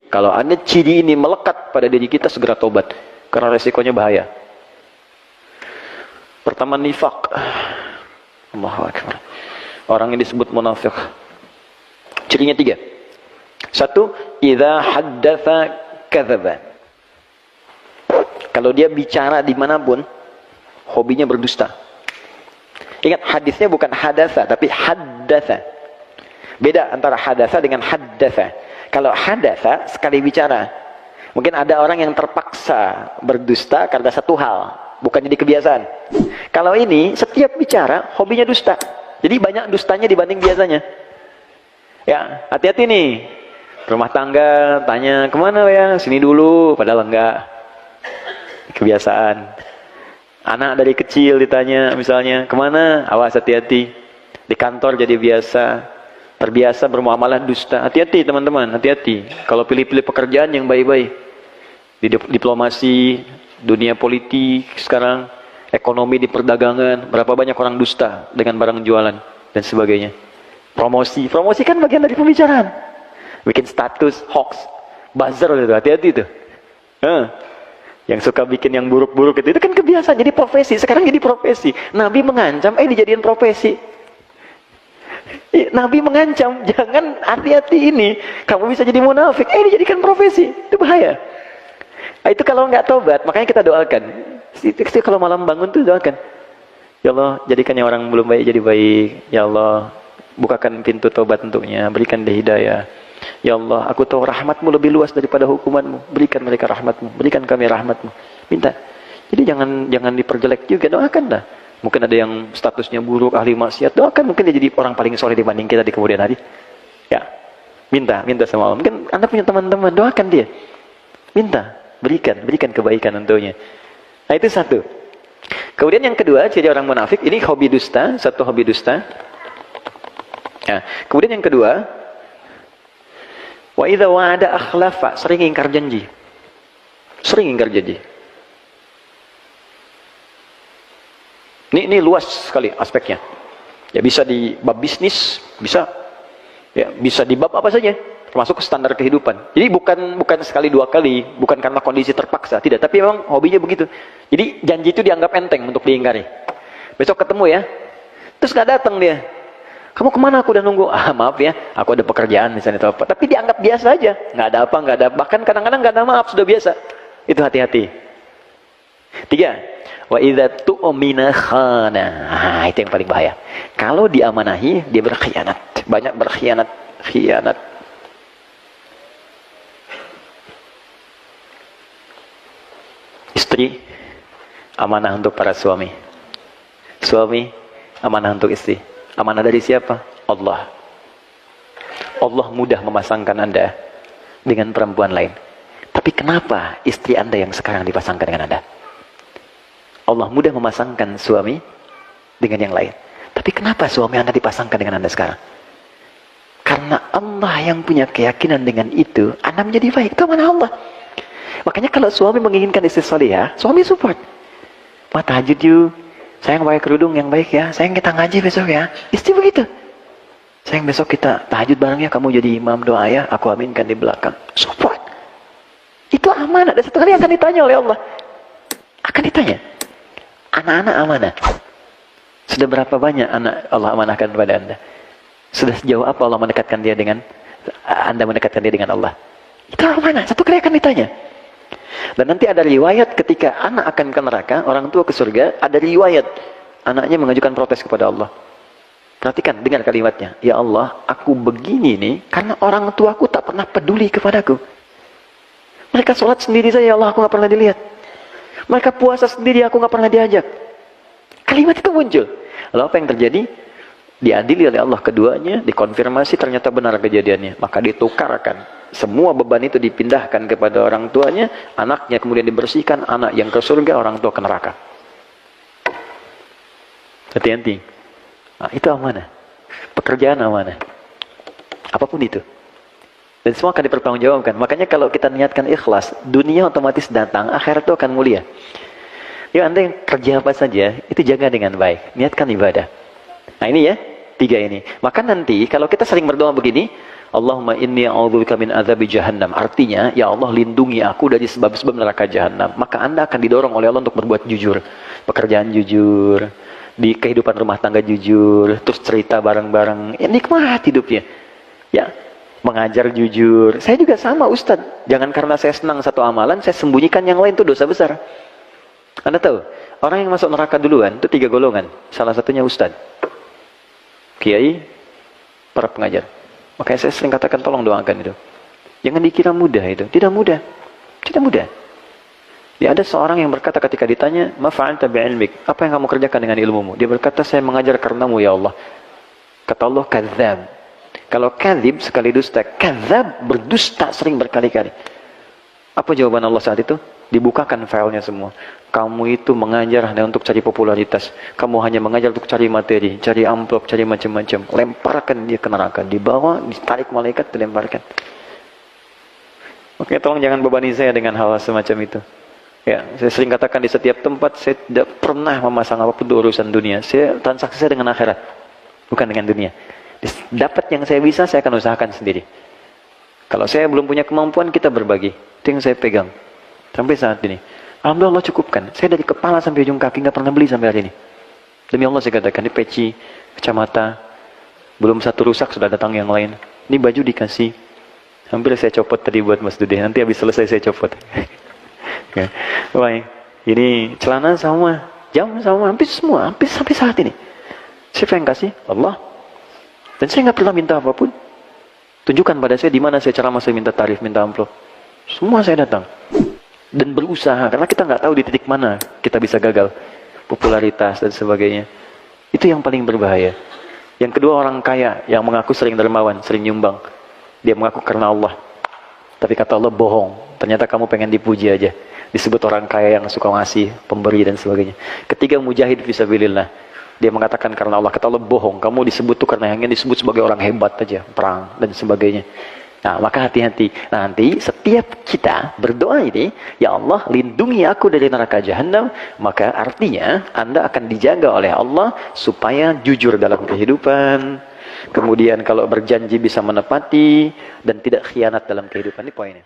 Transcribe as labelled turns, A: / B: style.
A: Kalau ada ciri ini melekat pada diri kita, segera tobat. Karena resikonya bahaya. Pertama, nifak. Allahu Akbar. Orang yang disebut munafik. Cirinya 3. 1, idza haddatsa kadzaba. Kalau dia bicara dimanapun, hobinya berdusta. Ingat, hadisnya bukan hadatsa, tapi haddatsa. Beda antara hadatsa dengan haddatsa. Kalau hadatsa, sekali bicara. Mungkin ada orang yang terpaksa berdusta karena satu hal, bukan jadi kebiasaan. Kalau ini, setiap bicara, hobinya dusta. Jadi banyak dustanya dibanding biasanya. Ya, hati-hati nih. Rumah tangga, tanya, kemana ya? Sini dulu, padahal enggak. Kebiasaan. Anak dari kecil ditanya, misalnya, kemana? Awas, hati-hati. Di kantor jadi biasa. Terbiasa bermuamalah dusta. Hati-hati teman-teman, hati-hati. Kalau pilih-pilih pekerjaan yang baik-baik. Di diplomasi, dunia politik sekarang, ekonomi di perdagangan, berapa banyak orang dusta dengan barang jualan dan sebagainya. Promosi kan bagian dari pembicaraan. Bikin status, hoax, buzzer itu, hati-hati itu. Yang suka bikin yang buruk-buruk itu kan kebiasaan, jadi profesi. Sekarang jadi profesi. Nabi mengancam, dijadiin profesi. Nabi mengancam, jangan, hati-hati ini, kamu bisa jadi munafik, dijadikan profesi, itu bahaya. Itu kalau nggak tobat, makanya kita doakan. Itu kalau malam bangun tuh doakan, ya Allah, jadikan yang orang belum baik jadi baik. Ya Allah, bukakan pintu tobat untuknya, berikan dia hidayah. Ya Allah, aku tahu rahmatmu lebih luas daripada hukumanmu, berikan mereka rahmatmu, berikan kami rahmatmu. Minta. Jadi jangan diperjelek juga, doakan dah. Mungkin ada yang statusnya buruk, ahli maksiat, doakan, mungkin dia jadi orang paling soleh dibanding kita di kemudian hari. Ya, minta sama Allah. Mungkin Anda punya teman-teman, doakan dia. Minta, berikan kebaikan untuknya. Nah, itu 1. Kemudian yang kedua, ciri orang munafik, ini hobi dusta, 1 hobi dusta. Nah, kemudian yang kedua, wa idza wa'ada akhlafa, sering ingkar janji. Sering ingkar janji. Ini luas sekali aspeknya. Ya, bisa di bab bisnis, bisa di bab apa saja, termasuk standar kehidupan. Jadi bukan sekali 2 kali, bukan karena kondisi terpaksa, tidak, tapi memang hobinya begitu. Jadi janji itu dianggap enteng untuk diingkari. Besok ketemu ya, terus nggak datang dia. Kamu kemana? Aku udah nunggu. Maaf ya, aku ada pekerjaan misalnya atau apa. Tapi dianggap biasa aja, nggak ada apa, nggak ada. Bahkan kadang-kadang nggak ada maaf, sudah biasa. Itu hati-hati. 3. Wa idza tu'mina khana. Itu yang paling bahaya. Kalau diamanahi, dia berkhianat. Banyak khianat. Istri amanah untuk para suami. Suami amanah untuk istri. Amanah dari siapa? Allah. Allah mudah memasangkan Anda dengan perempuan lain. Tapi kenapa istri Anda yang sekarang dipasangkan dengan Anda? Allah mudah memasangkan suami dengan yang lain. Tapi kenapa suami Anda dipasangkan dengan Anda sekarang? Karena Allah yang punya keyakinan dengan itu, Anda menjadi baik. Itu amanah Allah. Makanya kalau suami menginginkan istri salihah, suami support. Tahajud yuk. Sayang pakai kerudung yang baik ya. Sayang kita ngaji besok ya. Istri begitu. Sayang besok kita tahajud bareng ya. Kamu jadi imam doa ya. Aku aminkan di belakang. Support. Itu amanah. Dan satu kali akan ditanya oleh Allah. Akan ditanya. Anak-anak amanah. Sudah berapa banyak anak Allah amanahkan kepada Anda? Sudah sejauh apa Allah mendekatkan dia dengan Anda mendekatkan dia dengan Allah? Itu amanah. Satu kali akan ditanya. Dan nanti ada riwayat ketika anak akan ke neraka, orang tua ke surga, ada riwayat anaknya mengajukan protes kepada Allah. Perhatikan, dengar kalimatnya. Ya Allah, aku begini nih karena orang tuaku tak pernah peduli kepadaku. Mereka sholat sendiri saja, ya Allah, aku gak pernah dilihat. Mereka puasa sendiri, aku gak pernah diajak. Kalimat itu muncul. Lalu apa yang terjadi? Diadili oleh Allah keduanya, dikonfirmasi ternyata benar kejadiannya. Maka ditukarkan. Semua beban itu dipindahkan kepada orang tuanya, anaknya kemudian dibersihkan, anak yang ke surga, orang tua ke neraka. Hati-hati. Nah, itu amanah. Pekerjaan amanah. Apapun itu. Dan semua akan dipertanggungjawabkan. Makanya kalau kita niatkan ikhlas, dunia otomatis datang, akhirat itu akan mulia. Ya, Anda yang kerja apa saja, itu jaga dengan baik. Niatkan ibadah. Nah ini ya, 3 ini. Maka nanti kalau kita sering berdoa begini, Allahumma inni a'udzubika min adzabi jahannam. Artinya, ya Allah lindungi aku dari sebab-sebab neraka jahannam. Maka Anda akan didorong oleh Allah untuk berbuat jujur. Pekerjaan jujur, di kehidupan rumah tangga jujur, terus cerita bareng-bareng. Ya, nikmat hidupnya. Ya, mengajar jujur. Saya juga sama Ustadz. Jangan karena saya senang satu amalan, saya sembunyikan yang lain, itu dosa besar. Anda tahu, orang yang masuk neraka duluan itu 3 golongan. Salah satunya Ustadz, kiai, para pengajar. Makanya saya sering katakan tolong doakan itu. Jangan dikira mudah itu. Tidak mudah. Tidak mudah. Ya, ada seorang yang berkata ketika ditanya, "Ma fa'alta bi'ilmik?" Apa yang kamu kerjakan dengan ilmumu? Dia berkata, "Saya mengajar karenamu ya Allah." Kata Allah, "Kadzdzab." Kalau kadzib sekali dusta, kadzdzab berdusta sering berkali-kali. Apa jawaban Allah saat itu? Dibukakan filenya semua. Kamu itu mengajar hanya untuk cari popularitas. Kamu hanya mengajar untuk cari materi, cari amplop, cari macam-macam. Lemparkan dia ke neraka. Dibawa, ditarik malaikat, dilemparkan. Oke, tolong jangan bebani saya dengan hal semacam itu. Ya, saya sering katakan di setiap tempat, saya tidak pernah memasang apapun untuk urusan dunia. Transaksi saya dengan akhirat, bukan dengan dunia. Dapat yang saya bisa, saya akan usahakan sendiri. Kalau saya belum punya kemampuan, kita berbagi. Itu yang saya pegang. Sampai saat ini. Alhamdulillah Allah cukupkan. Saya dari kepala sampai ujung kaki nggak pernah beli sampai hari ini. Demi Allah saya katakan, di peci, kacamata, belum satu rusak sudah datang yang lain. Ini baju dikasih. Hampir saya copot tadi buat Mas Dude. Nanti habis selesai saya copot. Ya. Baik. Ini celana sama, jam sama, hampir semua, hampir sampai saat ini. Siapa yang kasih? Allah. Dan saya nggak pernah minta apapun. Tunjukkan pada saya di mana saya ceramah, saya minta tarif, minta amplop. Semua saya datang. Dan berusaha, karena kita nggak tahu di titik mana kita bisa gagal. Popularitas dan sebagainya. Itu yang paling berbahaya. Yang kedua, orang kaya yang mengaku sering dermawan, sering nyumbang. Dia mengaku karena Allah. Tapi kata Allah, bohong. Ternyata kamu pengen dipuji aja. Disebut orang kaya yang suka ngasih, pemberi dan sebagainya. Ketiga, mujahid fisabilillah. Dia mengatakan karena Allah. Kata Allah, bohong. Kamu disebut tuh karena yang disebut sebagai orang hebat aja. Perang dan sebagainya. Nah, maka hati-hati. Nanti setiap kita berdoa ini, ya Allah lindungi aku dari neraka jahanam, maka artinya Anda akan dijaga oleh Allah supaya jujur dalam kehidupan. Kemudian kalau berjanji bisa menepati dan tidak khianat dalam kehidupan. Ini poinnya.